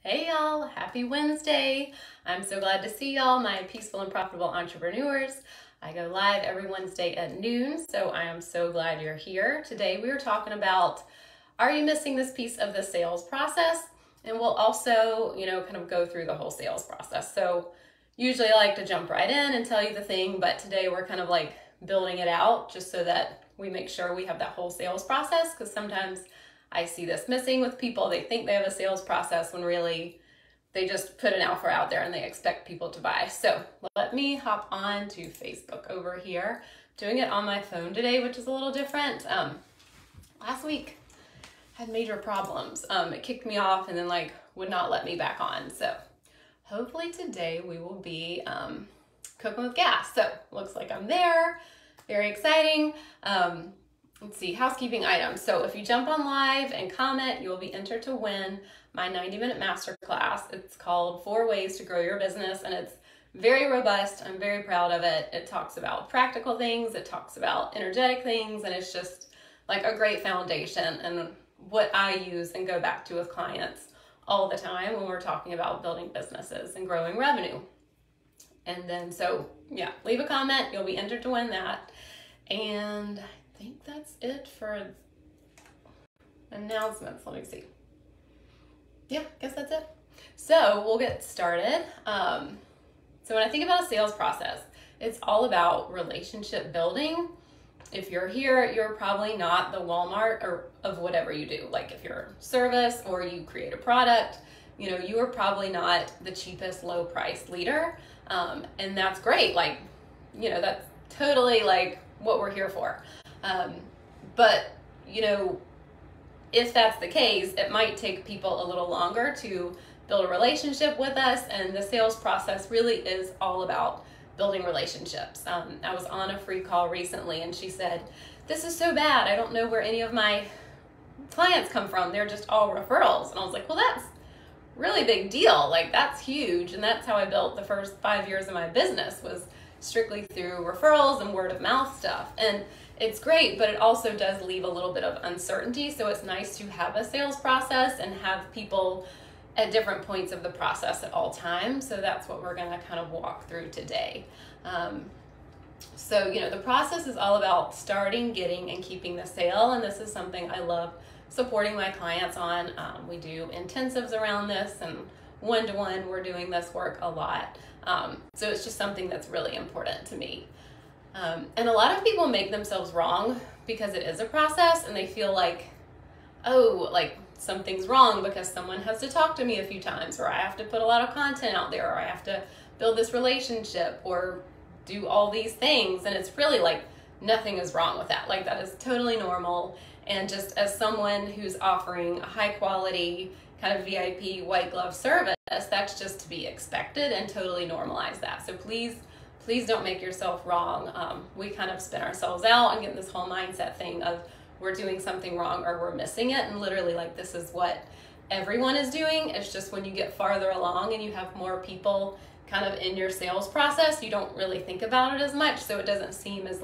Hey y'all, happy Wednesday. I'm so glad to see y'all, my peaceful and profitable entrepreneurs. I go live every Wednesday at noon, so I am so glad you're here. Today we are talking about, are you missing this piece of the sales process? And we'll also, kind of go through the whole sales process. So usually I like to jump right in and tell you the thing, but today we're kind of like building it out just so that we make sure we have that whole sales process, because sometimes I see this missing with people. They think they have a sales process when really they just put an offer out there and they expect people to buy. So let me hop on to Facebook over here. Doing it on my phone today, which is a little different. Last week had major problems. It kicked me off and then would not let me back on. So hopefully today we will be cooking with gas. So looks like I'm there. Very exciting. Let's see, housekeeping items. So if you jump on live and comment, you will be entered to win my 90-minute masterclass. It's called 4 Ways to Grow Your Business, and it's very robust. I'm very proud of it. It talks about practical things, it talks about energetic things, and it's just like a great foundation and what I use and go back to with clients all the time when we're talking about building businesses and growing revenue. And then, so yeah, leave a comment, you'll be entered to win that. And I think that's it for announcements. Let me see. Yeah, guess that's it. So we'll get started. So when I think about a sales process, it's all about relationship building. If you're here, you're probably not the Walmart or of whatever you do. Like if you're a service or you create a product, you are probably not the cheapest low price leader. And that's great. That's totally what we're here for. But if that's the case, it might take people a little longer to build a relationship with us, and the sales process really is all about building relationships. I was on a free call recently and she said, "This is so bad. I don't know where any of my clients come from. They're just all referrals." And I was like, well, that's really big deal. That's huge. And that's how I built the first 5 years of my business, was strictly through referrals and word of mouth stuff. And it's great, but it also does leave a little bit of uncertainty. So it's nice to have a sales process and have people at different points of the process at all times. So that's what we're gonna kind of walk through today. The process is all about starting, getting, and keeping the sale. And this is something I love supporting my clients on. We do intensives around this, and one-to-one, we're doing this work a lot. So it's just something that's really important to me. And a lot of people make themselves wrong because it is a process, and they feel like, something's wrong because someone has to talk to me a few times, or I have to put a lot of content out there, or I have to build this relationship or do all these things. And it's really nothing is wrong with that. That is totally normal. And just as someone who's offering a high quality kind of VIP white glove service, that's just to be expected, and totally normalize that. So please don't make yourself wrong. We kind of spin ourselves out and get this whole mindset thing of we're doing something wrong or we're missing it. And literally this is what everyone is doing. It's just when you get farther along and you have more people kind of in your sales process, you don't really think about it as much. So it doesn't seem as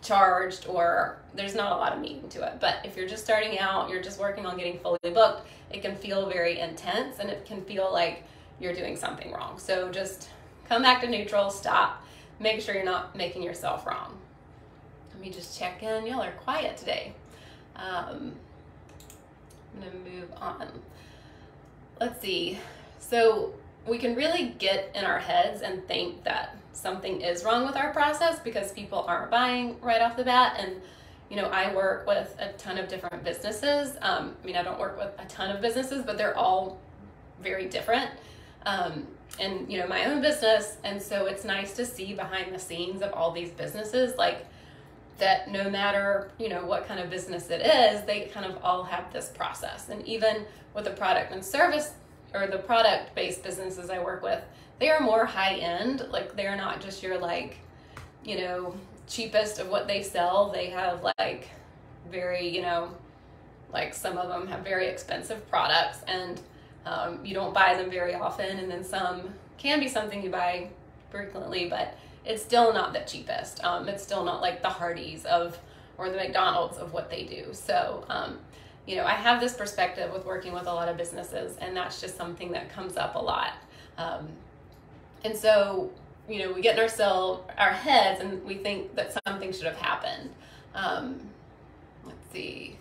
charged, or there's not a lot of meaning to it. But if you're just starting out, you're just working on getting fully booked, it can feel very intense and it can feel like you're doing something wrong. So just come back to neutral, stop, make sure you're not making yourself wrong. Let me just check in. Y'all are quiet today. I'm gonna move on. Let's see. So we can really get in our heads and think that something is wrong with our process because people aren't buying right off the bat. And I work with a ton of different businesses. I don't work with a ton of businesses, but they're all very different. And my own business. And so it's nice to see behind the scenes of all these businesses, that no matter, what kind of business it is, they kind of all have this process. And even with the product and service, or the product-based businesses I work with, they are more high-end. They're not just your cheapest of what they sell. They have very, some of them have very expensive products, and you don't buy them very often. And then some can be something you buy frequently, but it's still not the cheapest. It's still not the Hardee's or the McDonald's of what they do. So, I have this perspective with working with a lot of businesses, and that's just something that comes up a lot. And so, we get in our heads and we think that something should have happened. Let's see.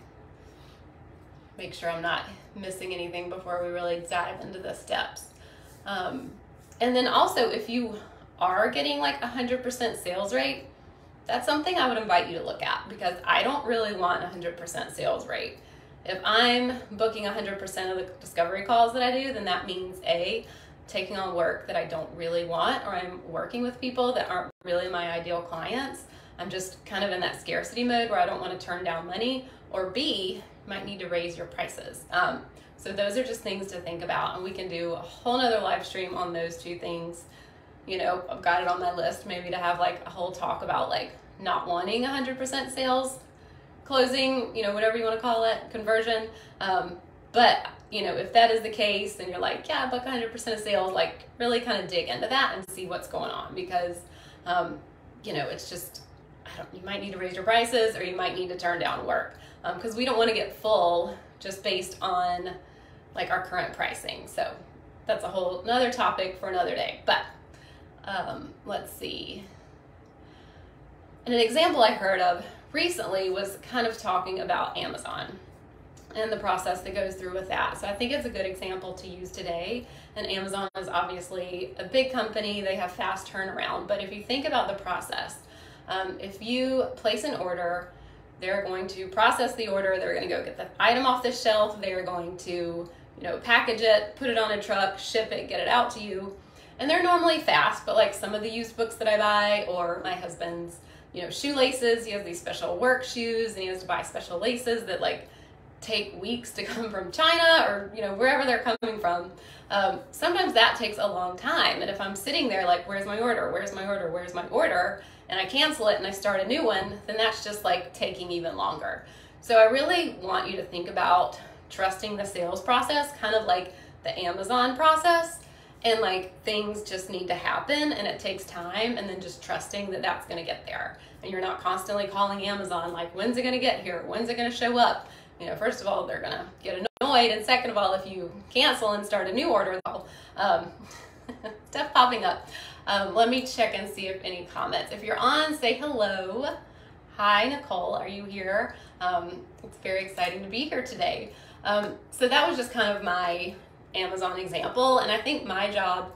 Make sure I'm not missing anything before we really dive into the steps. And then also, if you are getting like 100% sales rate, that's something I would invite you to look at, because I don't really want 100% sales rate. If I'm booking 100% of the discovery calls that I do, then that means A, taking on work that I don't really want, or I'm working with people that aren't really my ideal clients. I'm just kind of in that scarcity mode where I don't want to turn down money, or B, you might need to raise your prices. So those are just things to think about, and we can do a whole nother live stream on those two things. I've got it on my list maybe to have like a whole talk about like not wanting 100% sales closing, whatever you want to call it, conversion. But if that is the case, then you're like, yeah, book 100% of sales, like really kind of dig into that and see what's going on, because, it's just, you might need to raise your prices, or you might need to turn down work, because we don't want to get full just based on like our current pricing. So that's a whole another topic for another day. But let's see. And an example I heard of recently was kind of talking about Amazon and the process that goes through with that. So I think it's a good example to use today. And Amazon is obviously a big company. They have fast turnaround. But if you think about the process, if you place an order, they're going to process the order. They're going to go get the item off the shelf. They're going to, package it, put it on a truck, ship it, get it out to you. And they're normally fast, but like some of the used books that I buy, or my husband's, shoelaces, he has these special work shoes, and he has to buy special laces that like take weeks to come from China, or wherever they're coming from. Sometimes that takes a long time, and if I'm sitting there like, where's my order, where's my order, where's my order, and I cancel it and I start a new one, then that's just like taking even longer. So I really want you to think about trusting the sales process, kind of like the Amazon process, and like things just need to happen, and it takes time, and then just trusting that that's going to get there. And you're not constantly calling Amazon like, when's it going to get here, when's it going to show up. First of all, they're going to get annoyed, and second of all, if you cancel and start a new order, stuff popping up. Let me check and see if any comments. If you're on, say hello. Hi, Nicole, are you here? It's very exciting to be here today. So that was just kind of my Amazon example, and I think my job,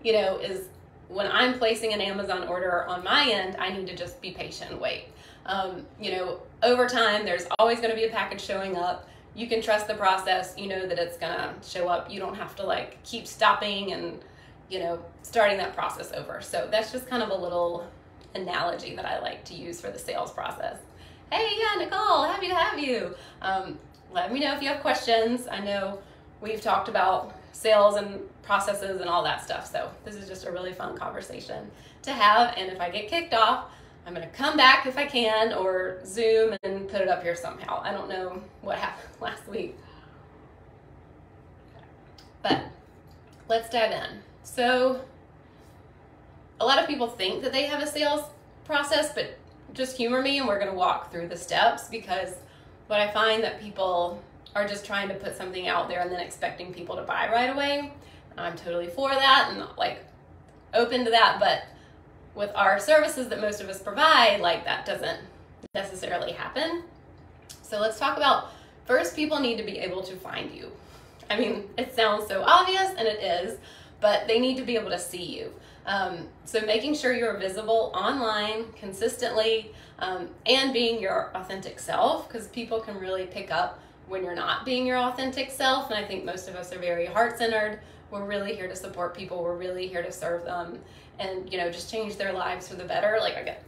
is when I'm placing an Amazon order on my end, I need to just be patient and wait. Over time, there's always going to be a package showing up. You can trust the process. You know that it's going to show up. You don't have to like keep stopping and, starting that process over. So that's just kind of a little analogy that I like to use for the sales process. Hey, yeah, Nicole, happy to have you. Let me know if you have questions. I know we've talked about sales and processes and all that stuff. So this is just a really fun conversation to have. And if I get kicked off, I'm going to come back if I can, or Zoom and put it up here somehow. I don't know what happened last week. But let's dive in. So a lot of people think that they have a sales process, but just humor me and we're going to walk through the steps, because what I find that people are just trying to put something out there and then expecting people to buy right away. I'm totally for that and like open to that, but with our services that most of us provide, like that doesn't necessarily happen. So let's talk about, first, people need to be able to find you. I mean, it sounds so obvious, and it is, but they need to be able to see you. So making sure you're visible online consistently, and being your authentic self, because people can really pick up when you're not being your authentic self. And I think most of us are very heart-centered. We're really here to support people. We're really here to serve them and, just change their lives for the better. Like, I get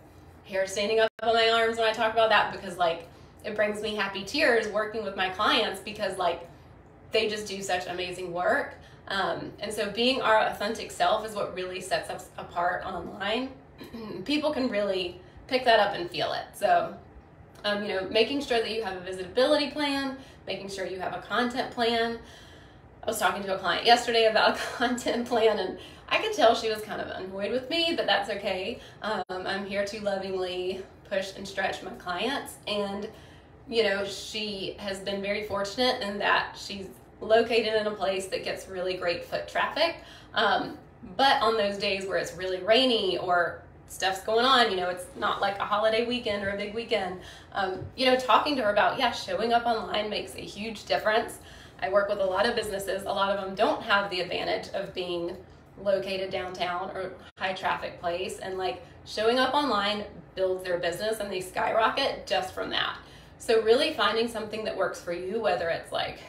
hair standing up on my arms when I talk about that, because like it brings me happy tears working with my clients, because like they just do such amazing work. And so being our authentic self is what really sets us apart online. People can really pick that up and feel it. So, making sure that you have a visibility plan, making sure you have a content plan. I was talking to a client yesterday about a content plan, and I could tell she was kind of annoyed with me, but that's okay. I'm here to lovingly push and stretch my clients, and you know, she has been very fortunate in that she's located in a place that gets really great foot traffic. But on those days where it's really rainy or stuff's going on, you know, it's not like a holiday weekend or a big weekend, you know, talking to her about, yeah, showing up online makes a huge difference. I work with a lot of businesses. A lot of them don't have the advantage of being located downtown or high traffic place, and like showing up online builds their business and they skyrocket just from that. So really finding something that works for you, whether it's like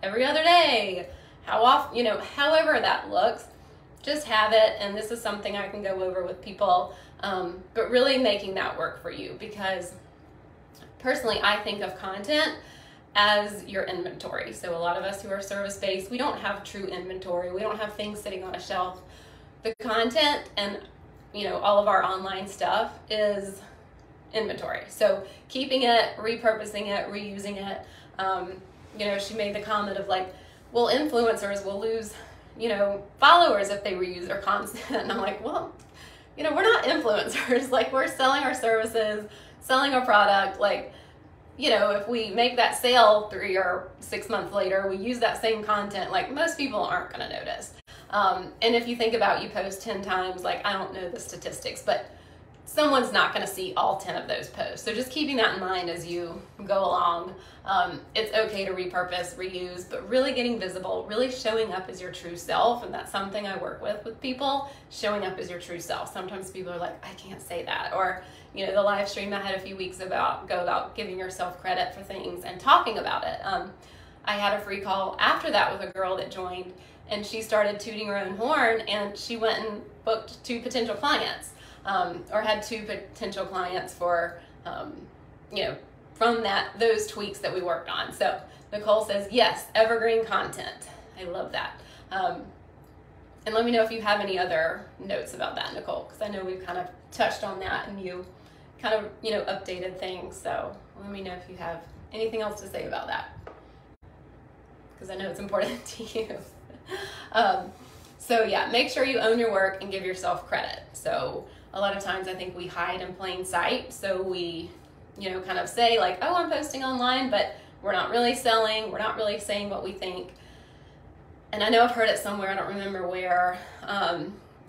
every other day, how often, you know, however that looks, just have it. And this is something I can go over with people, but really making that work for you, because personally I think of content as your inventory. So a lot of us who are service-based, we don't have true inventory. We don't have things sitting on a shelf. The content and, you know, all of our online stuff is inventory. So keeping it, repurposing it, reusing it. You know, she made the comment of like, well, influencers will lose, you know, followers if they reuse their content. And I'm like, well, you know, we're not influencers. Like, we're selling our services, selling our product. Like, you know, if we make that sale 3 or 6 months later, we use that same content, like most people aren't going to notice. And if you think about, you post 10 times, like, I don't know the statistics, but someone's not going to see all 10 of those posts. So just keeping that in mind as you go along. It's okay to repurpose, reuse, but really getting visible, really showing up as your true self. And that's something I work with people, showing up as your true self. Sometimes people are like, I can't say that. Or, you know, the live stream I had a few weeks about giving yourself credit for things and talking about it. I had a free call after that with a girl that joined, and she started tooting her own horn, and she went and booked 2 potential clients, or had 2 potential clients for, you know, from those tweaks that we worked on. So Nicole says, yes, evergreen content. I love that. And let me know if you have any other notes about that, Nicole, because I know we've kind of touched on that and you kind of, you know, updated things. So let me know if you have anything else to say about that, because I know it's important to you. So yeah, make sure you own your work and give yourself credit. So a lot of times I think we hide in plain sight. So we, you know, kind of say like, oh, I'm posting online, but we're not really selling. We're not really saying what we think. And I know I've heard it somewhere, I don't remember where,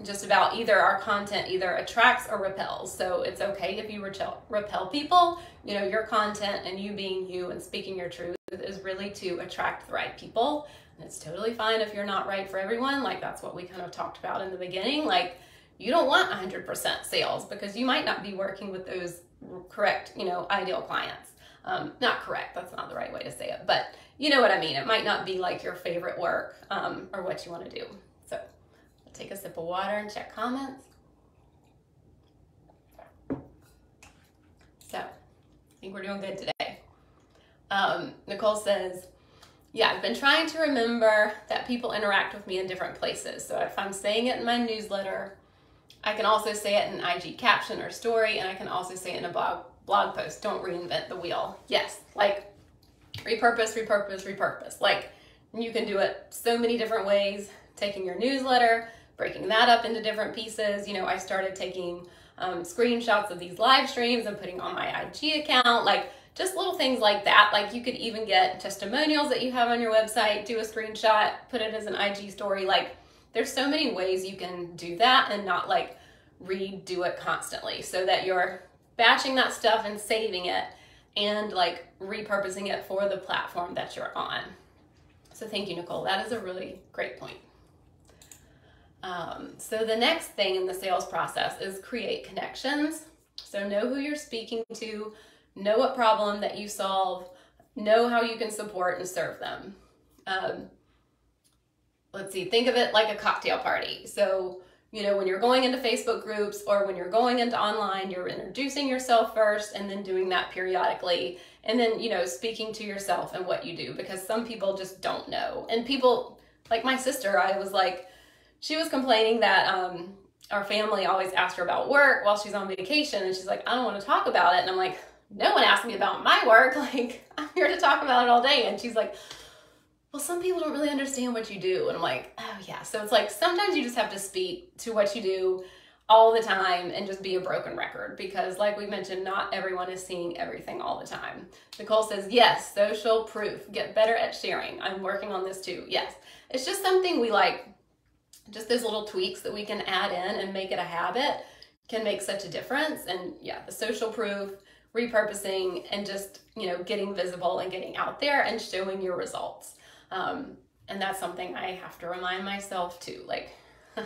just about either our content either attracts or repels. So it's okay if you repel people. You know, your content and you being you and speaking your truth is really to attract the right people. And it's totally fine if you're not right for everyone. Like, that's what we kind of talked about in the beginning. Like, you don't want 100% sales because you might not be working with those correct, you know, ideal clients. Not correct, that's not the right way to say it, but you know what I mean. It might not be like your favorite work, or what you want to do. So I'll take a sip of water and check comments. So I think we're doing good today. Nicole says, yeah, I've been trying to remember that people interact with me in different places. So if I'm saying it in my newsletter, I can also say it in IG caption or story, and I can also say it in a blog post. Don't reinvent the wheel. Yes, like repurpose, repurpose, repurpose. Like, you can do it so many different ways, taking your newsletter, breaking that up into different pieces. You know, I started taking screenshots of these live streams and putting on my IG account, like just little things like that. Like, you could even get testimonials that you have on your website, do a screenshot, put it as an IG story. Like, there's so many ways you can do that and not like redo it constantly, so that you're batching that stuff and saving it and like repurposing it for the platform that you're on. So thank you, Nicole. That is a really great point. So the next thing in the sales process is create connections. So know who you're speaking to, know what problem that you solve, know how you can support and serve them. Let's see, think of it like a cocktail party. So, you know, when you're going into Facebook groups or when you're going into online, you're introducing yourself first and then doing that periodically. And then, you know, speaking to yourself and what you do, because some people just don't know. And people, like my sister, I was like, she was complaining that our family always asked her about work while she's on vacation. And she's like, I don't want to talk about it. And I'm like, no one asked me about my work. Like, I'm here to talk about it all day. And she's like, well, some people don't really understand what you do. And I'm like, oh yeah. So it's like, sometimes you just have to speak to what you do. all the time and just be a broken record, because like we mentioned, not everyone is seeing everything all the time. Nicole says, yes, social proof, get better at sharing. I'm working on this too. Yes, it's just something we like, just those little tweaks that we can add in and make it a habit can make such a difference. And yeah, the social proof, repurposing, and just, you know, getting visible and getting out there and showing your results. And that's something I have to remind myself too. Like,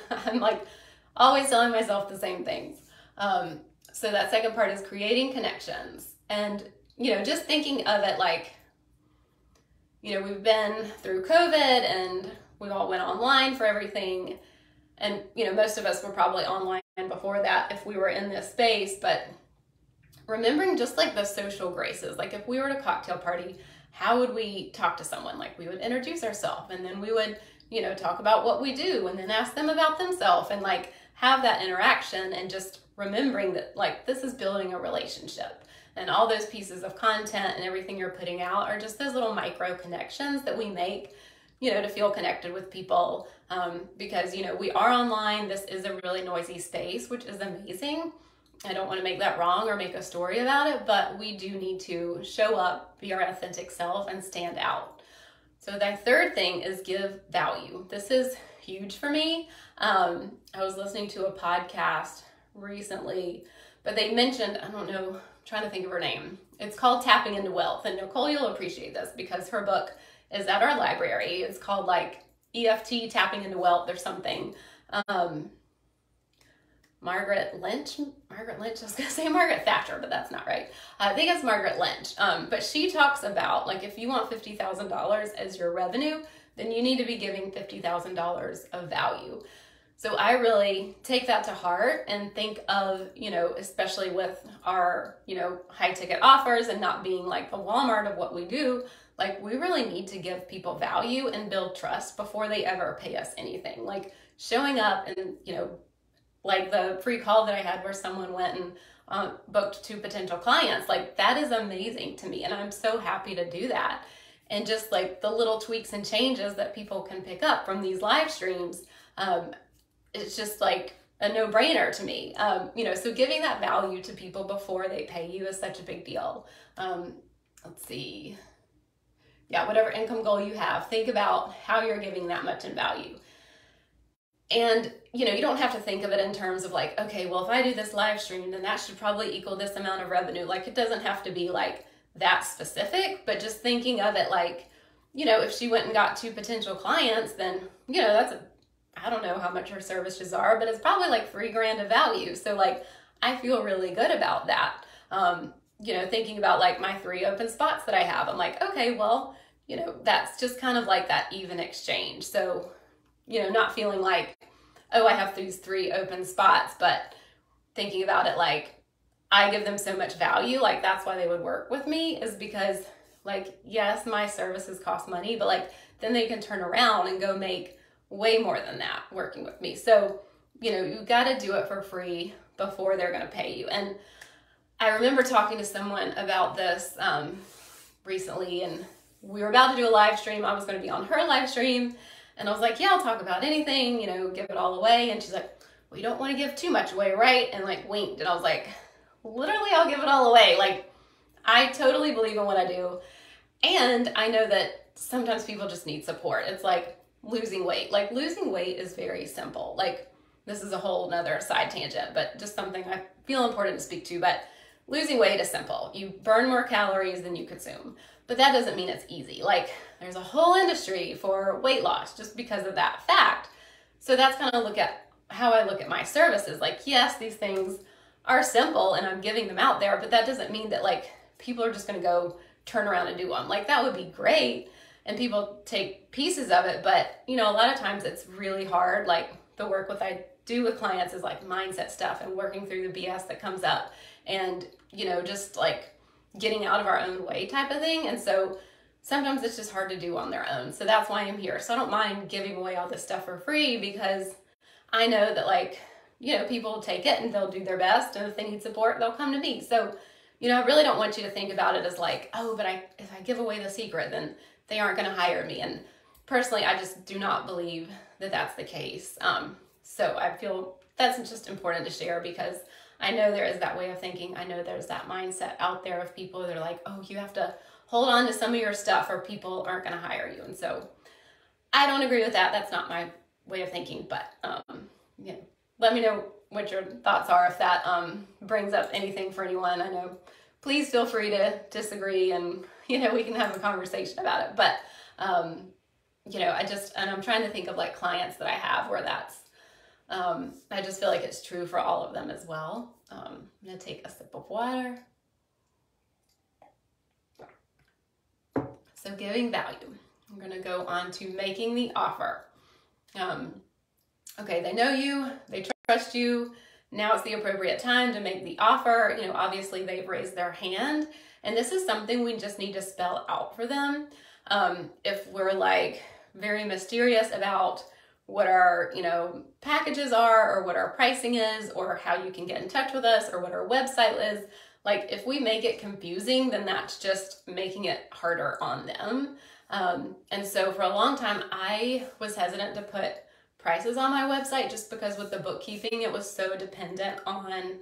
I'm like always telling myself the same things. So that second part is creating connections. And, you know, just thinking of it like, you know, we've been through COVID and we all went online for everything. And, you know, most of us were probably online before that if we were in this space, but remembering just like the social graces, like if we were at a cocktail party, how would we talk to someone? Like we would introduce ourselves, and then we would, you know, talk about what we do, and then ask them about themselves, and like have that interaction, and just remembering that like this is building a relationship, and all those pieces of content and everything you're putting out are just those little micro connections that we make, you know, to feel connected with people. Because, you know, we are online. This is a really noisy space, which is amazing. I don't want to make that wrong or make a story about it, but we do need to show up, be our authentic self, and stand out. So the third thing is give value. This is huge for me. I was listening to a podcast recently, but they mentioned, I don't know, I'm trying to think of her name. It's called Tapping into Wealth. And Nicole, you'll appreciate this because her book is at our library. It's called like EFT, Tapping into Wealth or something. Margaret Lynch, I was gonna say Margaret Thatcher, but that's not right. I think it's Margaret Lynch. But she talks about like, if you want $50,000 as your revenue, then you need to be giving $50,000 of value. So I really take that to heart and think of, you know, especially with our, you know, high ticket offers and not being like the Walmart of what we do, like we really need to give people value and build trust before they ever pay us anything. Like showing up and, you know, like the free call that I had where someone went and booked 2 potential clients, like that is amazing to me. And I'm so happy to do that. And just like the little tweaks and changes that people can pick up from these live streams, it's just like a no-brainer to me. You know, so giving that value to people before they pay you is such a big deal. Let's see. Yeah, whatever income goal you have, think about how you're giving that much in value. And, you know, you don't have to think of it in terms of like, okay, well, if I do this live stream, then that should probably equal this amount of revenue. Like it doesn't have to be like that specific, but just thinking of it like, you know, if she went and got 2 potential clients, then, you know, that's I don't know how much her services are, but it's probably like $3,000 of value. So like, I feel really good about that. You know, thinking about like my 3 open spots that I have, I'm like, okay, well, you know, that's just kind of like that even exchange. So, you know, not feeling like, oh, I have these 3 open spots, but thinking about it like I give them so much value, like that's why they would work with me, is because like, yes, my services cost money, but like then they can turn around and go make way more than that working with me. So, you know, you got to do it for free before they're going to pay you. And I remember talking to someone about this recently, and we were about to do a live stream. I was going to be on her live stream. And I was like, yeah, I'll talk about anything, you know, give it all away. And she's like, well, you don't want to give too much away, right? And like winked. And I was like, literally, I'll give it all away. Like, I totally believe in what I do. And I know that sometimes people just need support. It's like losing weight. Like losing weight is very simple. Like this is a whole nother side tangent, but just something I feel important to speak to. But losing weight is simple. You burn more calories than you consume. But that doesn't mean it's easy. Like there's a whole industry for weight loss just because of that fact. So that's kind of how I look at my services. Like, yes, these things are simple and I'm giving them out there, but that doesn't mean that like people are just going to go turn around and do them. Like that would be great and people take pieces of it. But, you know, a lot of times it's really hard. Like the work I do with clients is like mindset stuff and working through the BS that comes up and, you know, just like getting out of our own way type of thing. And so sometimes it's just hard to do on their own. So that's why I'm here. So I don't mind giving away all this stuff for free because I know that like, you know, people will take it and they'll do their best. And if they need support, they'll come to me. So, you know, I really don't want you to think about it as like, oh, but if I give away the secret, then they aren't going to hire me. And personally, I just do not believe that that's the case. So I feel that's just important to share, because I know there is that way of thinking. I know there's that mindset out there of people that are like, oh, you have to hold on to some of your stuff or people aren't going to hire you. And so I don't agree with that. That's not my way of thinking, but you know, let me know what your thoughts are if that brings up anything for anyone. I know, please feel free to disagree, and you know, we can have a conversation about it. But you know, I'm trying to think of like clients that I have where that's I just feel like it's true for all of them as well. I'm gonna take a sip of water. So giving value. I'm gonna go on to making the offer. Okay, they know you, they trust you. Now it's the appropriate time to make the offer. You know, obviously they've raised their hand, and this is something we just need to spell out for them. If we're like very mysterious about what our, you know, packages are, or what our pricing is, or how you can get in touch with us, or what our website is, like if we make it confusing, then that's just making it harder on them. And so for a long time, I was hesitant to put prices on my website just because with the bookkeeping, it was so dependent on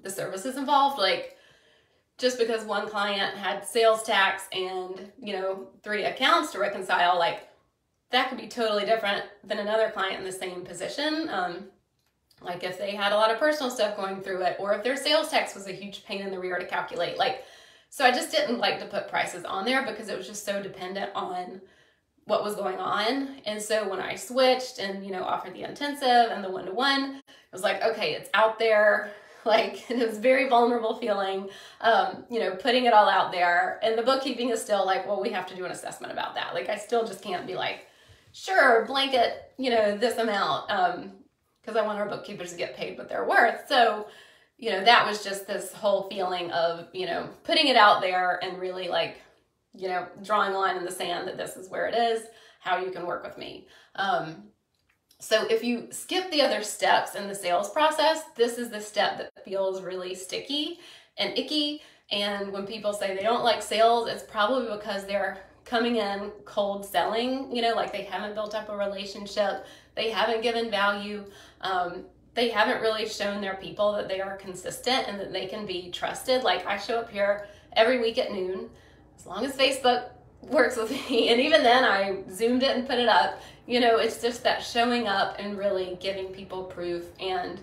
the services involved. Like just because one client had sales tax and, you know, 3 accounts to reconcile, like that could be totally different than another client in the same position. Like if they had a lot of personal stuff going through it, or if their sales tax was a huge pain in the rear to calculate. Like, so I just didn't like to put prices on there because it was just so dependent on what was going on. And so when I switched and, you know, offered the intensive and the one-to-one, it was like, okay, it's out there. Like it was very vulnerable feeling, you know, putting it all out there. And the bookkeeping is still like, well, we have to do an assessment about that. Like I still just can't be like, sure, blanket, you know, this amount, because I want our bookkeepers to get paid what they're worth. So, you know, that was just this whole feeling of, you know, putting it out there and really like, you know, drawing a line in the sand that this is where it is, how you can work with me. So if you skip the other steps in the sales process, this is the step that feels really sticky and icky. And when people say they don't like sales, it's probably because they're coming in cold selling, you know, like they haven't built up a relationship, they haven't given value, they haven't really shown their people that they are consistent and that they can be trusted. Like I show up here every week at noon, as long as Facebook works with me, and even then I zoomed it and put it up. You know, it's just that showing up and really giving people proof and,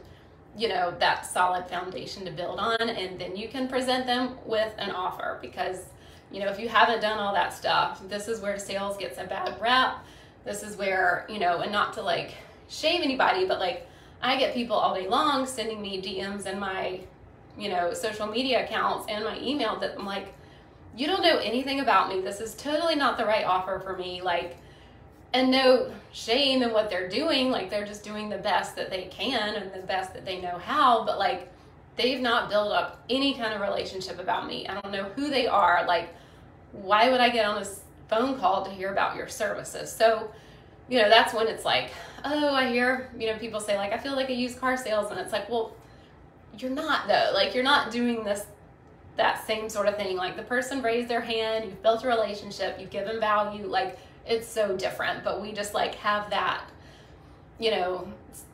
you know, that solid foundation to build on, and then you can present them with an offer. Because, you know, if you haven't done all that stuff, this is where sales gets a bad rap. This is where, you know, and not to like shame anybody, but like I get people all day long sending me DMs in my, you know, social media accounts and my email that I'm like, you don't know anything about me. This is totally not the right offer for me. Like, and no shame in what they're doing. Like they're just doing the best that they can and the best that they know how. But like, they've not built up any kind of relationship about me. I don't know who they are. Like, why would I get on this phone call to hear about your services? So, you know, that's when it's like, oh, I hear, you know, people say like, I feel like a used car salesman. It's like, well, you're not though. Like you're not doing that same sort of thing. Like the person raised their hand, you've built a relationship, you've given value. Like it's so different, but we just like have that, you know,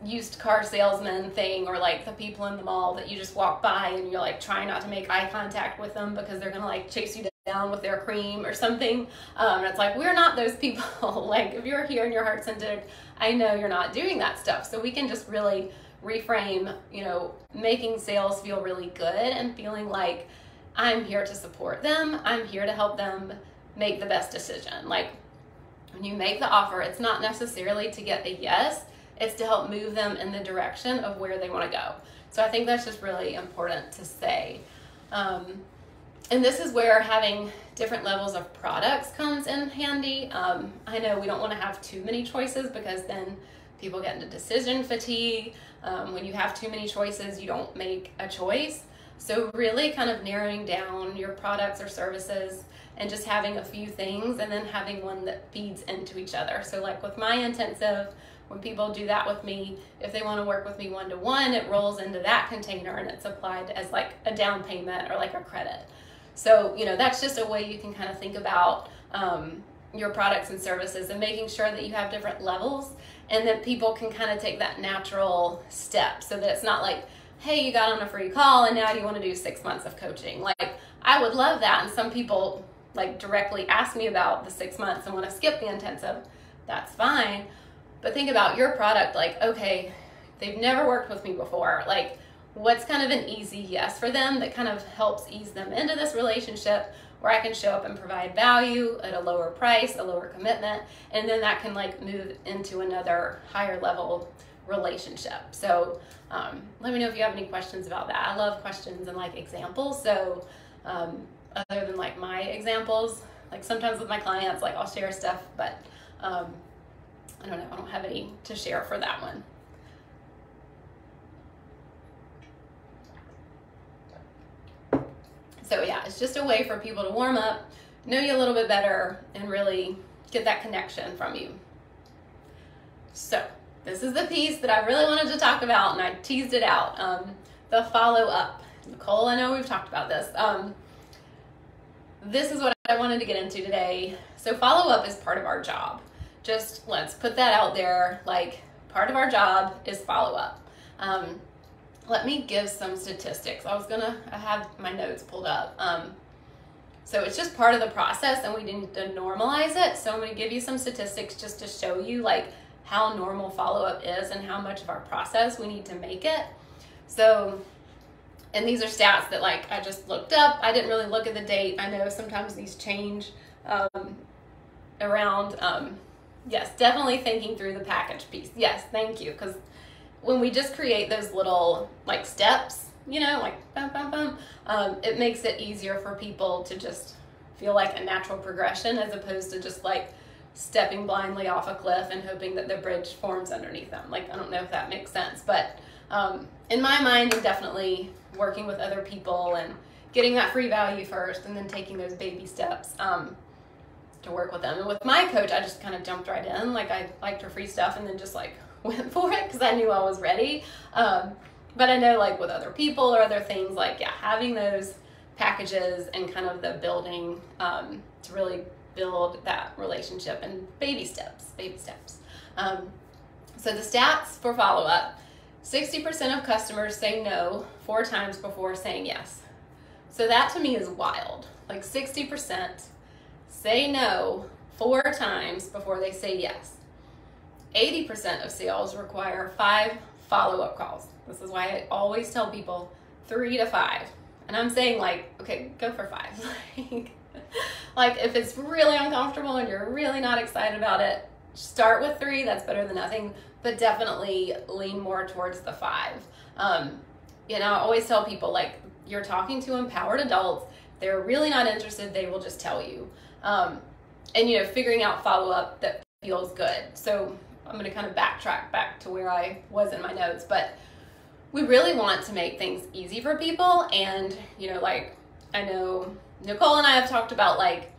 used car salesman thing, or like the people in the mall that you just walk by and you're like trying not to make eye contact with them because they're gonna like chase you down with their cream or something. And it's like, we're not those people. Like if you're here and your heart centered, I know you're not doing that stuff. So we can just really reframe, you know, making sales feel really good and feeling like I'm here to support them. I'm here to help them make the best decision. Like when you make the offer, it's not necessarily to get a yes, it's to help move them in the direction of where they want to go. So I think that's just really important to say. And this is where having different levels of products comes in handy. I know we don't want to have too many choices because then people get into decision fatigue. When you have too many choices, you don't make a choice. So really kind of narrowing down your products or services and just having a few things and then having one that feeds into each other. So like with my intensive, when people do that with me, if they want to work with me one-to-one, it rolls into that container and it's applied as like a down payment or like a credit. So, you know, that's just a way you can kind of think about, your products and services and making sure that you have different levels and that people can kind of take that natural step so that it's not like, hey, you got on a free call and now you want to do 6 months of coaching. Like, I would love that. And some people like directly ask me about the 6 months and want to skip the intensive. That's fine. But think about your product, like, okay, they've never worked with me before. Like, what's kind of an easy yes for them that kind of helps ease them into this relationship where I can show up and provide value at a lower price, a lower commitment, and then that can like move into another higher level relationship. So let me know if you have any questions about that. I love questions and like examples. So other than like my examples, like sometimes with my clients, like I'll share stuff, but I don't know, I don't have any to share for that one. So yeah, it's just a way for people to warm up, know you a little bit better, and really get that connection from you. So this is the piece that I really wanted to talk about, and I teased it out. The follow-up. Nicole, I know we've talked about this. This is what I wanted to get into today. So follow-up is part of our job. Just let's put that out there. Like, part of our job is follow-up. Let me give some statistics. I have my notes pulled up. So it's just part of the process and we need to normalize it. So I'm going to give you some statistics just to show you like how normal follow-up is and how much of our process we need to make it. So, and these are stats that like I just looked up. I didn't really look at the date. I know sometimes these change around. Yes, definitely thinking through the package piece. Yes, thank you. Because when we just create those little like steps, you know, like bum, bum, bum, it makes it easier for people to just feel like a natural progression as opposed to just like stepping blindly off a cliff and hoping that the bridge forms underneath them. Like, I don't know if that makes sense, but in my mind, I'm definitely working with other people and getting that free value first and then taking those baby steps to work with them. And with my coach, I just kind of jumped right in. Like, I liked her free stuff and then just like went for it because I knew I was ready. But I know like with other people or other things, like, yeah, having those packages and kind of the building to really build that relationship and baby steps. So the stats for follow-up, 60% of customers say no 4 times before saying yes. So that to me is wild. Like 60% say no 4 times before they say yes. 80% of sales require 5 follow-up calls. This is why I always tell people 3 to 5. And I'm saying like, okay, go for 5. Like if it's really uncomfortable and you're really not excited about it, start with 3, that's better than nothing, but definitely lean more towards the 5. You know, I always tell people like, you're talking to empowered adults, they're really not interested, they will just tell you. And you know, figuring out follow-up that feels good. So I'm going to kind of backtrack back to where I was in my notes, but we really want to make things easy for people. And, you know, like I know Nicole and I have talked about, like,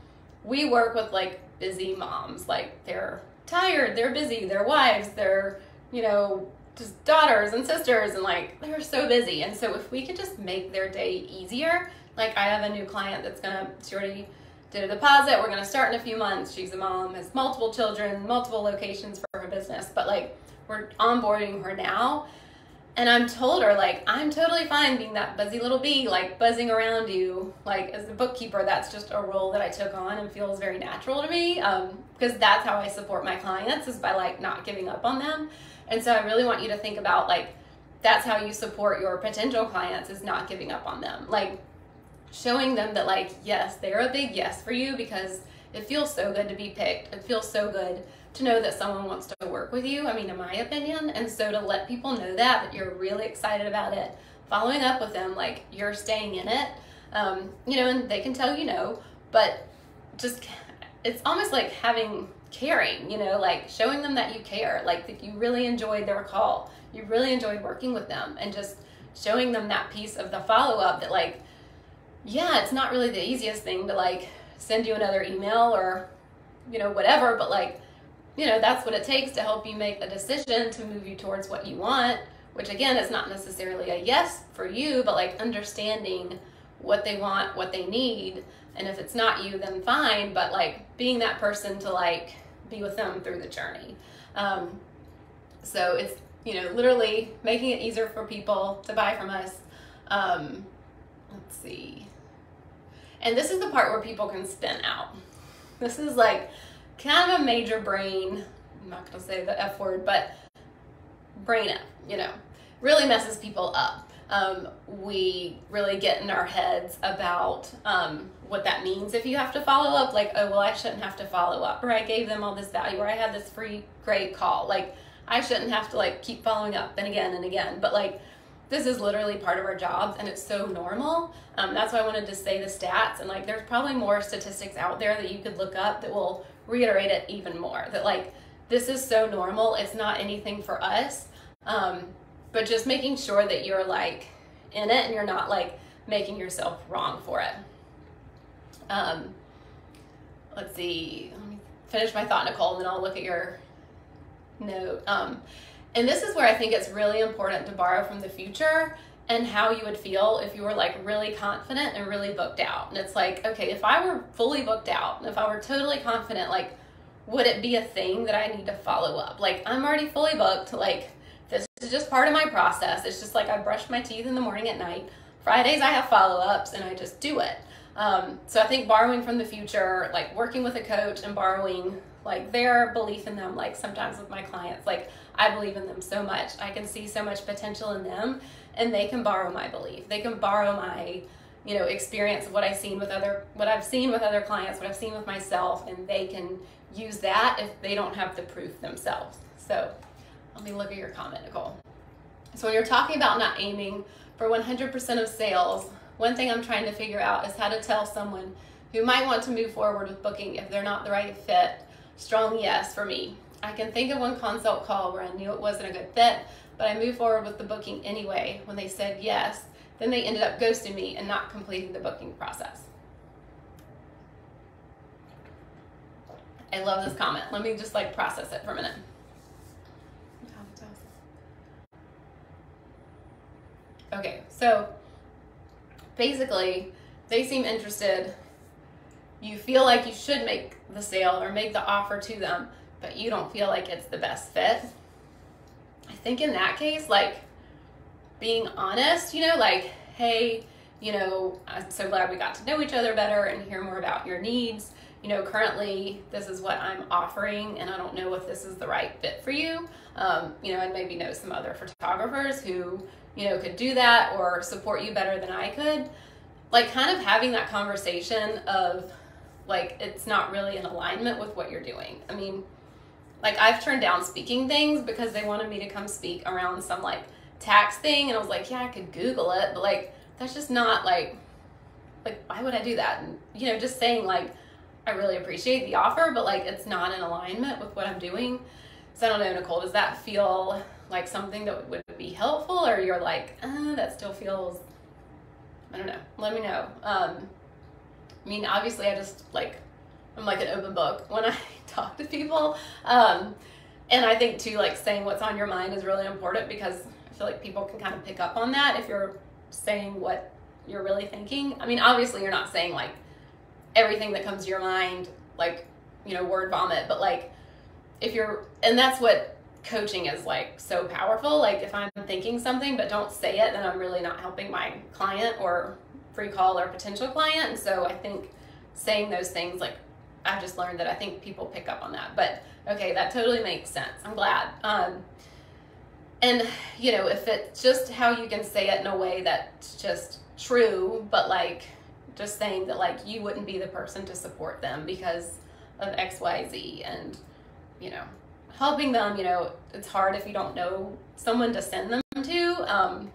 we work with like busy moms, like they're tired, they're busy, their wives, they're, you know, just daughters and sisters, and like they're so busy. And so if we could just make their day easier, like I have a new client that's she already did a deposit, we're gonna start in a few months. She's a mom, has multiple children, multiple locations for her business, but like we're onboarding her now. And I'm told her, like, I'm totally fine being that buzzy little bee, like buzzing around you. Like as a bookkeeper, that's just a role that I took on and feels very natural to me, because that's how I support my clients, is by like not giving up on them. And so I really want you to think about like, that's how you support your potential clients, is not giving up on them. Like showing them that like, yes, they're a big yes for you, because it feels so good to be picked. It feels so good to know that someone wants to work with you, I mean, in my opinion. And so to let people know that you're really excited about it, following up with them, like you're staying in it, you know, and they can tell you no, but just, it's almost like caring, you know, like showing them that you care, like that you really enjoyed their call, you really enjoyed working with them, and just showing them that piece of the follow-up that like, yeah, it's not really the easiest thing to like send you another email or, you know, whatever, but like, you know, that's what it takes to help you make a decision to move you towards what you want, which again is not necessarily a yes for you, but like understanding what they want, what they need. And if it's not you, then fine, but like being that person to like be with them through the journey. So it's, you know, literally making it easier for people to buy from us. Let's see. And this is the part where people can spin out. This is like kind of a major brain, I'm not going to say the F word, but brain F, you know, really messes people up. We really get in our heads about what that means if you have to follow up, like, oh, well, I shouldn't have to follow up, or I gave them all this value, or I had this free great call. Like, I shouldn't have to like keep following up and again. But like, this is literally part of our jobs, and it's so normal. That's why I wanted to say the stats, and like there's probably more statistics out there that you could look up that will reiterate it even more, that like this is so normal. It's not anything for us, but just making sure that you're like in it and you're not like making yourself wrong for it. Let's see, let me finish my thought, Nicole, and then I'll look at your note. And this is where I think it's really important to borrow from the future and how you would feel if you were like really confident and really booked out. And it's like, okay, if I were fully booked out and if I were totally confident, like, would it be a thing that I need to follow up? Like, I'm already fully booked. Like, this is just part of my process. It's just like I brush my teeth in the morning, at night. Fridays I have follow-ups and I just do it. So I think borrowing from the future, like working with a coach and borrowing like their belief in them, like sometimes with my clients, like I believe in them so much. I can see so much potential in them, and they can borrow my belief. They can borrow my, you know, experience of what I've seen with other clients, what I've seen with myself, and they can use that if they don't have the proof themselves. So let me look at your comment, Nicole. So when you're talking about not aiming for 100% of sales, one thing I'm trying to figure out is how to tell someone who might want to move forward with booking if they're not the right fit. Strong yes for me. I can think of one consult call where I knew it wasn't a good fit, but I moved forward with the booking anyway. When they said yes, then they ended up ghosting me and not completing the booking process. I love this comment. Let me just like process it for a minute. Okay, so basically they seem interested. You feel like you should make the sale or make the offer to them, but you don't feel like it's the best fit. I think in that case, like being honest, you know, like, hey, you know, I'm so glad we got to know each other better and hear more about your needs. You know, currently this is what I'm offering, and I don't know if this is the right fit for you. You know, and maybe know some other photographers who, you know, could do that or support you better than I could. Like kind of having that conversation of like, it's not really in alignment with what you're doing. I mean, like I've turned down speaking things because they wanted me to come speak around some like tax thing. And I was like, yeah, I could Google it, but like, that's just not like why would I do that? And, you know, just saying like, I really appreciate the offer, but like, it's not in alignment with what I'm doing. So I don't know, Nicole, does that feel like something that would be helpful, or you're like, that still feels, I don't know, let me know. I mean, obviously I just like, I'm like an open book when I talk to people. And I think too, like saying what's on your mind is really important, because I feel like people can kind of pick up on that if you're saying what you're really thinking. I mean, obviously you're not saying like everything that comes to your mind, like, you know, word vomit, but like if you're, and that's what coaching is like so powerful. Like if I'm thinking something but don't say it, then I'm really not helping my client or free call or potential client. And so I think saying those things, like I've just learned that I think people pick up on that. But okay, that totally makes sense. I'm glad. And you know, if it's just how you can say it in a way that's just true, but like just saying that like you wouldn't be the person to support them because of XYZ, and you know, helping them, you know, it's hard if you don't know someone to send them to,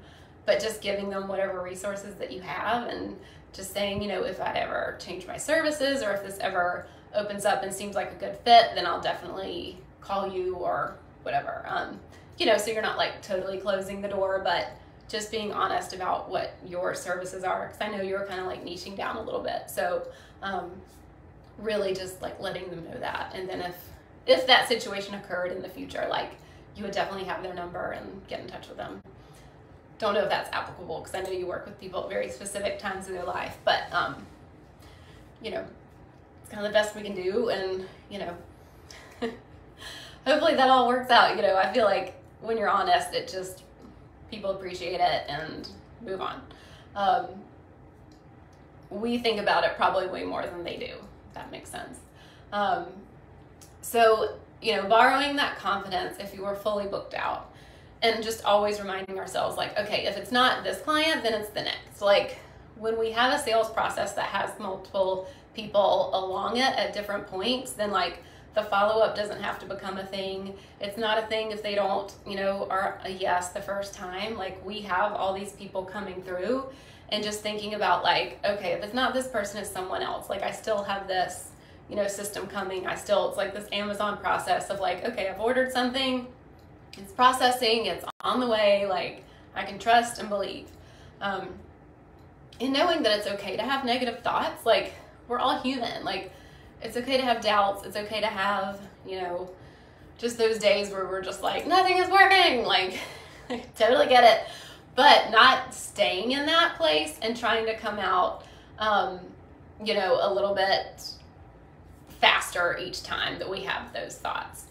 but just giving them whatever resources that you have, and just saying, you know, if I ever change my services or if this ever opens up and seems like a good fit, then I'll definitely call you or whatever. You know, so you're not like totally closing the door, but just being honest about what your services are, because I know you're kind of like niching down a little bit. So really just like letting them know that. And then if that situation occurred in the future, like you would definitely have their number and get in touch with them. don't know if that's applicable because I know you work with people at very specific times in their life, but you know, it's kind of the best we can do, and you know, hopefully that all works out. You know, I feel like when you're honest, it just, people appreciate it and move on. We think about it probably way more than they do, if that makes sense. So, you know, borrowing that confidence if you were fully booked out, and just always reminding ourselves, like, okay, if it's not this client, then it's the next. Like, when we have a sales process that has multiple people along it at different points, then like the follow-up doesn't have to become a thing. It's not a thing if they don't, you know, are a yes the first time. Like, we have all these people coming through, and just thinking about like, okay, if it's not this person, it's someone else. Like, I still have this, you know, system coming. It's like this Amazon process of like, okay, I've ordered something, it's processing, it's on the way, like I can trust and believe. And knowing that it's okay to have negative thoughts, like, we're all human. Like, it's okay to have doubts. It's okay to have, you know, just those days where we're just like, nothing is working. Like, I totally get it. But not staying in that place and trying to come out, you know, a little bit faster each time that we have those thoughts.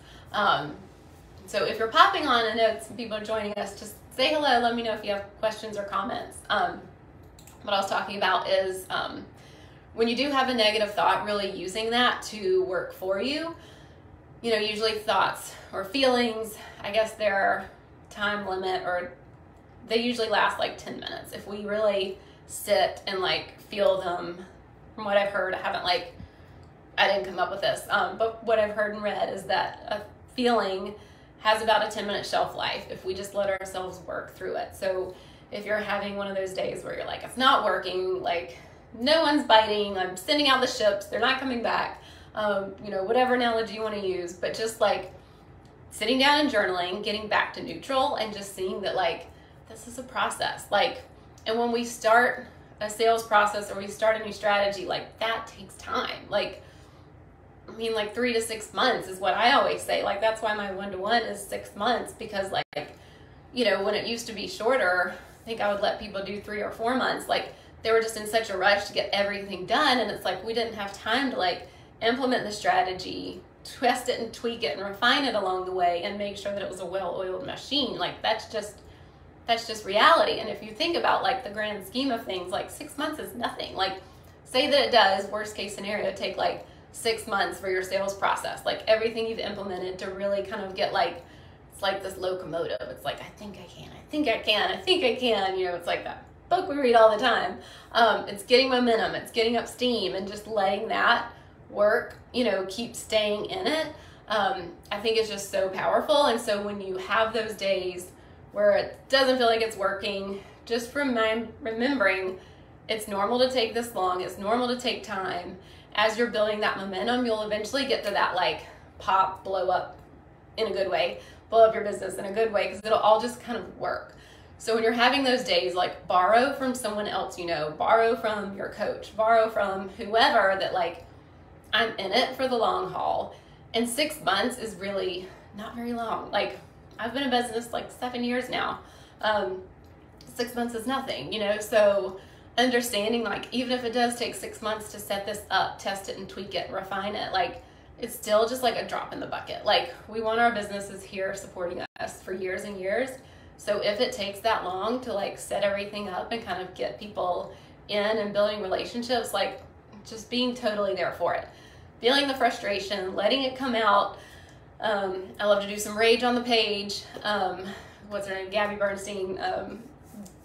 So if you're popping on, I know some people are joining us, just say hello. Let me know if you have questions or comments. What I was talking about is when you do have a negative thought, really using that to work for you. You know, usually thoughts or feelings, I guess their time limit, or they usually last like 10 minutes. If we really sit and like feel them, from what I've heard, I didn't come up with this, but what I've heard and read is that a feeling has about a 10-minute shelf life if we just let ourselves work through it. So if you're having one of those days where you're like, it's not working, like no one's biting, I'm sending out the ships, they're not coming back, you know, whatever analogy you want to use, but just like sitting down and journaling, getting back to neutral, and just seeing that like, this is a process. Like, and when we start a sales process or we start a new strategy, like that takes time. Like, I mean, like 3 to 6 months is what I always say. Like, that's why my one-to-one is 6 months, because like, you know, when it used to be shorter, I think I would let people do 3 or 4 months. Like, they were just in such a rush to get everything done, and it's like we didn't have time to like implement the strategy, twist it and tweak it and refine it along the way, and make sure that it was a well-oiled machine. Like, that's just reality. And if you think about like the grand scheme of things, like 6 months is nothing. Like, say that it does, worst case scenario, take like 6 months for your sales process, like everything you've implemented to really kind of get like, it's like this locomotive. It's like, I think I can, I think I can, I think I can, you know, it's like that book we read all the time. It's getting momentum, it's getting up steam, and just letting that work, you know, keep staying in it. I think it's just so powerful. And so when you have those days where it doesn't feel like it's working, just remembering it's normal to take this long, it's normal to take time. As you're building that momentum, you'll eventually get to that like pop, blow up in a good way, blow up your business in a good way, because it'll all just kind of work. So when you're having those days, like borrow from someone else, you know, borrow from your coach, borrow from whoever, that like, I'm in it for the long haul. And 6 months is really not very long. Like, I've been in business like 7 years now. 6 months is nothing, you know? So understanding like, even if it does take 6 months to set this up, test it and tweak it, refine it, like it's still just like a drop in the bucket. Like, we want our businesses here supporting us for years and years. So if it takes that long to like set everything up and kind of get people in and building relationships, like just being totally there for it, feeling the frustration, letting it come out. I love to do some rage on the page. What's her name? Gabby Bernstein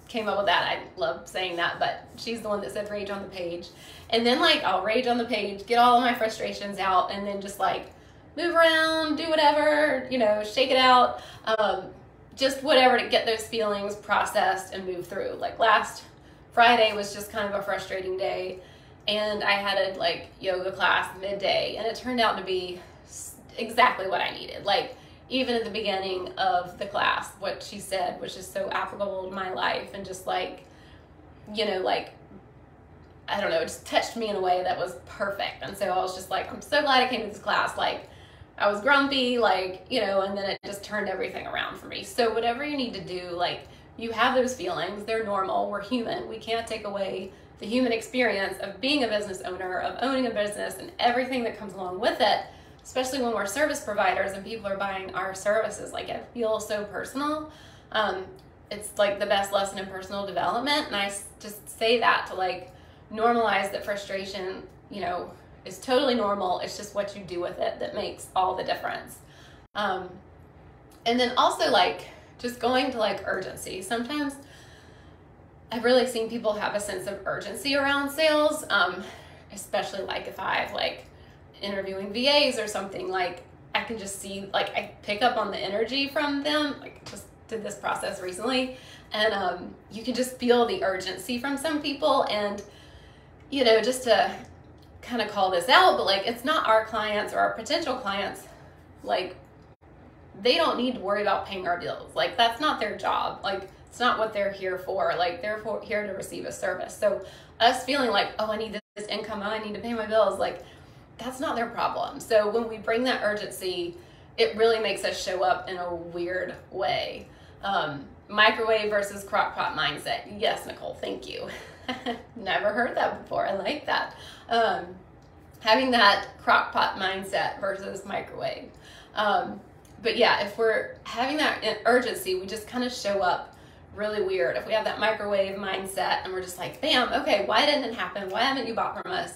came up with that. I love saying that, but she's the one that said rage on the page. And then like, I'll rage on the page, get all of my frustrations out, and then just like move around, do whatever, you know, shake it out. Just whatever to get those feelings processed and move through. Like, last Friday was just kind of a frustrating day, and I had a like yoga class midday, and it turned out to be exactly what I needed. Like, even at the beginning of the class, what she said was just so applicable to my life, and just like, you know, like, I don't know, it just touched me in a way that was perfect. And so I was just like, I'm so glad I came to this class. Like, I was grumpy, like, you know, and then it just turned everything around for me. So whatever you need to do, like, you have those feelings. They're normal. We're human. We can't take away the human experience of being a business owner, of owning a business, and everything that comes along with it, especially when we're service providers and people are buying our services. Like, it feels so personal. It's like the best lesson in personal development. And I just say that to like normalize that frustration, you know, is totally normal. It's just what you do with it that makes all the difference. And then also like just going to like urgency. Sometimes I've really seen people have a sense of urgency around sales, especially like if I've like interviewing VAs or something, like I can just see, like I pick up on the energy from them. Like just did this process recently, and you can just feel the urgency from some people. And you know, just to kind of call this out, but like it's not our clients or our potential clients, like they don't need to worry about paying our bills. Like that's not their job. Like it's not what they're here for. Like they're here to receive a service. So us feeling like, oh, I need this income, oh, I need to pay my bills, like that's not their problem. So when we bring that urgency, it really makes us show up in a weird way. Microwave versus crock pot mindset. Yes, Nicole, thank you. Never heard that before. I like that. Having that crock pot mindset versus microwave. But yeah, if we're having that urgency, we just kind of show up really weird. If we have that microwave mindset and we're just like, bam, okay, why didn't it happen? Why haven't you bought from us?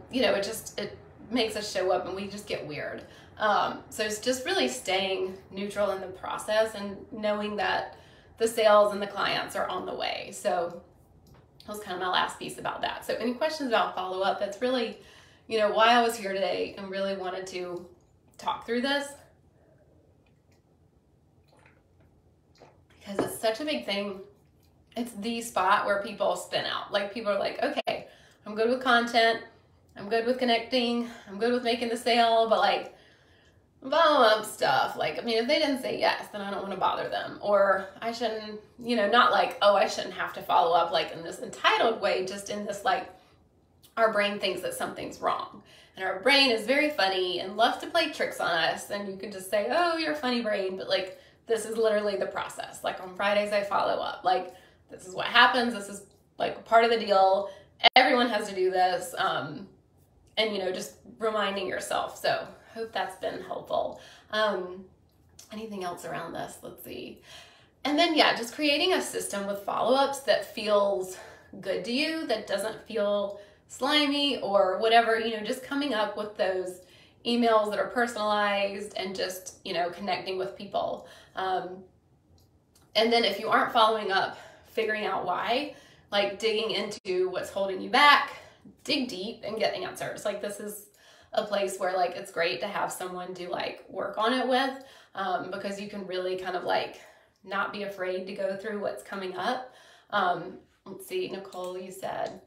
You know, it makes us show up and we just get weird. So it's just really staying neutral in the process and knowing that the sales and the clients are on the way. So that was kind of my last piece about that. So any questions about follow-up? That's really, you know, why I was here today and really wanted to talk through this. Because it's such a big thing. It's the spot where people spin out. Like people are like, okay, I'm good with content. I'm good with connecting. I'm good with making the sale, but like follow-up stuff, like, I mean, if they didn't say yes, then I don't want to bother them. Or I shouldn't, you know, not like, oh, I shouldn't have to follow up like in this entitled way, just in this like, our brain thinks that something's wrong. And our brain is very funny and loves to play tricks on us. And you can just say, oh, you're a funny brain, but like, this is literally the process. Like on Fridays, I follow up. Like, this is what happens. This is like part of the deal. Everyone has to do this. And, you know, just reminding yourself. So hope that's been helpful. Anything else around this? Let's see. And then, yeah, just creating a system with follow-ups that feels good to you, that doesn't feel slimy or whatever, you know, just coming up with those emails that are personalized and just, you know, connecting with people. And then if you aren't following up, figuring out why, like digging into what's holding you back, dig deep and get answers. Like this is a place where like it's great to have someone do like work on it with, because you can really kind of like not be afraid to go through what's coming up. Let's see, Nicole, you said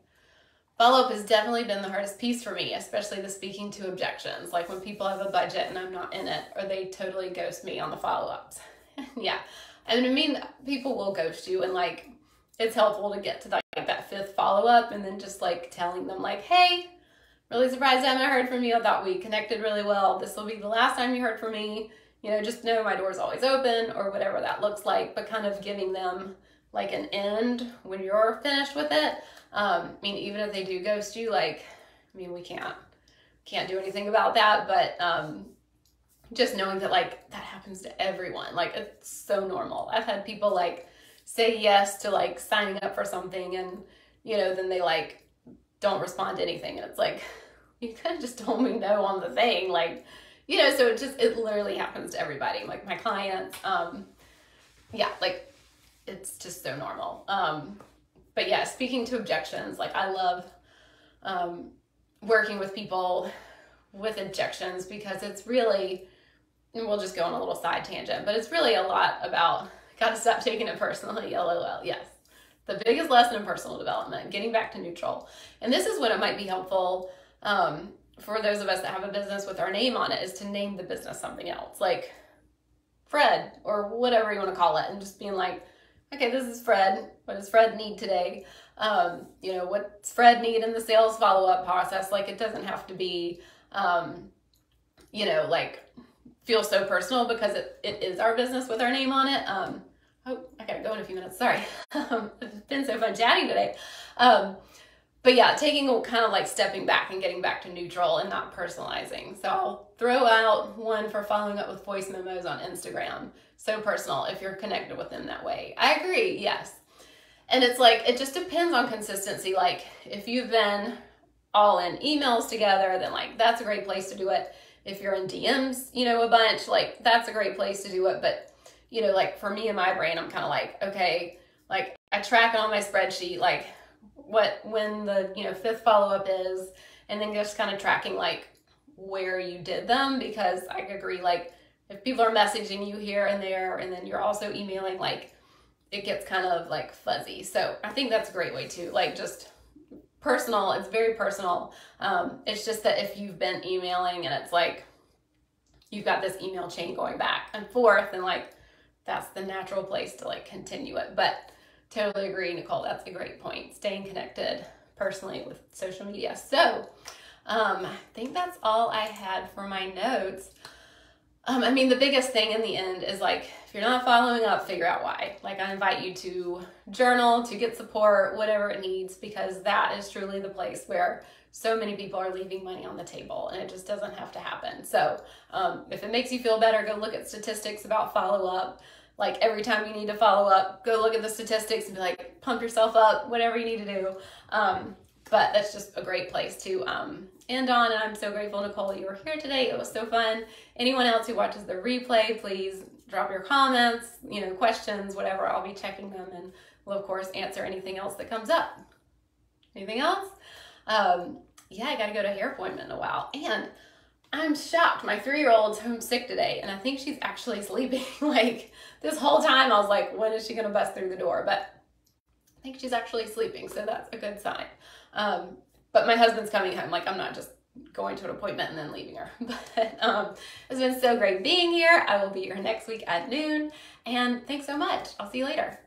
follow-up has definitely been the hardest piece for me, especially the speaking to objections. Like when people have a budget and I'm not in it, or they totally ghost me on the follow-ups. Yeah, and I mean, people will ghost you, and like it's helpful to get to like that fifth follow-up and then just like telling them like, hey, really surprised I haven't heard from you. I thought we connected really well. This will be the last time you heard from me. You know, just know my door's always open, or whatever that looks like, but kind of giving them like an end when you're finished with it. I mean, even if they do ghost you, like, I mean, we can't do anything about that, but just knowing that like that happens to everyone. Like it's so normal. I've had people like say yes to like signing up for something, and you know, then they like don't respond to anything, and it's like, you could have just told me no on the thing, like, you know. So it literally happens to everybody, like my clients. Yeah, like it's just so normal. But yeah, speaking to objections, like I love working with people with objections, because it's really, and we'll just go on a little side tangent, but it's really a lot about, gotta stop taking it personally, LOL, yes. The biggest lesson in personal development, getting back to neutral. And this is when it might be helpful for those of us that have a business with our name on it, is to name the business something else, like Fred, or whatever you want to call it, and just being like, okay, this is Fred. What does Fred need today? You know, what's Fred need in the sales follow-up process? Like, it doesn't have to be, you know, like feel so personal, because it is our business with our name on it. Oh, I gotta go in a few minutes. Sorry. It's been so fun chatting today. But yeah, taking a kind of like stepping back and getting back to neutral and not personalizing. So I'll throw out one for following up with voice memos on Instagram. So personal if you're connected with them that way. I agree, yes. And it's like, it just depends on consistency. Like if you've been all in emails together, then like that's a great place to do it. If you're in DMs, you know, a bunch, like that's a great place to do it. But, you know, like for me in my brain, I'm kind of like, okay, like I track it on my spreadsheet, like when the, you know, 5th follow-up is, and then just kind of tracking like where you did them, because I agree, like if people are messaging you here and there, and then you're also emailing, like it gets kind of like fuzzy. So I think that's a great way too, like just personal. It's very personal. It's just that if you've been emailing and it's like, you've got this email chain going back and forth, and like, that's the natural place to like continue it. But totally agree, Nicole. That's a great point. Staying connected personally with social media. So I think that's all I had for my notes. I mean, the biggest thing in the end is like, if you're not following up, figure out why. Like I invite you to journal, to get support, whatever it needs, because that is truly the place where so many people are leaving money on the table, and it just doesn't have to happen. So if it makes you feel better, go look at statistics about follow-up. Like every time you need to follow up, go look at the statistics and be like, pump yourself up, whatever you need to do. But that's just a great place to end on. And I'm so grateful, Nicole, you were here today. It was so fun. Anyone else who watches the replay, please drop your comments, you know, questions, whatever. I'll be checking them, and will of course answer anything else that comes up. Anything else? Yeah, I gotta go to a hair appointment in a while. And I'm shocked. My 3-year-old's home sick today, and I think she's actually sleeping. Like this whole time I was like, when is she gonna bust through the door? But I think she's actually sleeping, so that's a good sign. But my husband's coming home. Like I'm not just going to an appointment and then leaving her. But it's been so great being here. I will be here next week at noon, and thanks so much. I'll see you later.